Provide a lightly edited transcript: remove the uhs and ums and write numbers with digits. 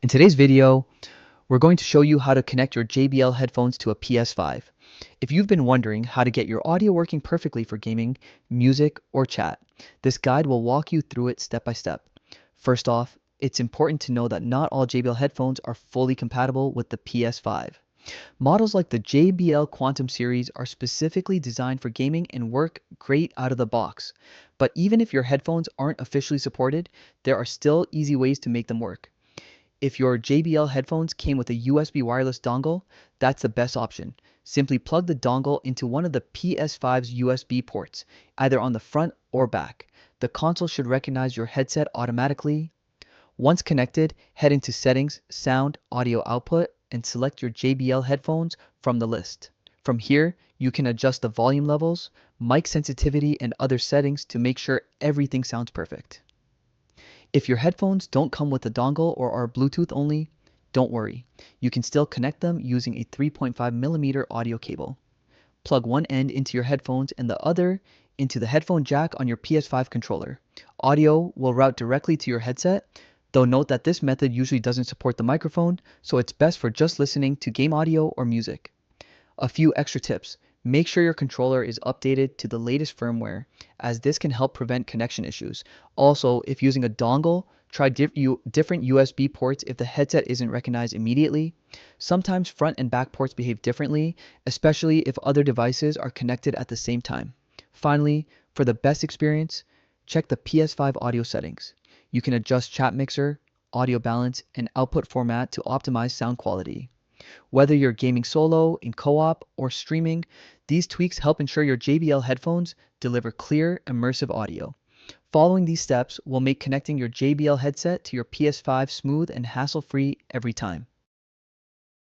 In today's video, we're going to show you how to connect your JBL headphones to a PS5. If you've been wondering how to get your audio working perfectly for gaming, music, or chat, this guide will walk you through it step by step. First off, it's important to know that not all JBL headphones are fully compatible with the PS5. Models like the JBL Quantum series are specifically designed for gaming and work great out of the box. But even if your headphones aren't officially supported, there are still easy ways to make them work. If your JBL headphones came with a USB wireless dongle, that's the best option. Simply plug the dongle into one of the PS5's USB ports, either on the front or back. The console should recognize your headset automatically. Once connected, head into Settings, Sound, Audio Output, and select your JBL headphones from the list. From here, you can adjust the volume levels, mic sensitivity, and other settings to make sure everything sounds perfect. If your headphones don't come with a dongle or are Bluetooth only, don't worry. You can still connect them using a 3.5mm audio cable. Plug one end into your headphones and the other into the headphone jack on your PS5 controller. Audio will route directly to your headset, though note that this method usually doesn't support the microphone, so it's best for just listening to game audio or music. A few extra tips. Make sure your controller is updated to the latest firmware, as this can help prevent connection issues. Also, if using a dongle, try different USB ports if the headset isn't recognized immediately. Sometimes front and back ports behave differently, especially if other devices are connected at the same time. Finally, for the best experience, check the PS5 audio settings. You can adjust chat mixer, audio balance, and output format to optimize sound quality. Whether you're gaming solo, in co-op, or streaming, these tweaks help ensure your JBL headphones deliver clear, immersive audio. Following these steps will make connecting your JBL headset to your PS5 smooth and hassle-free every time.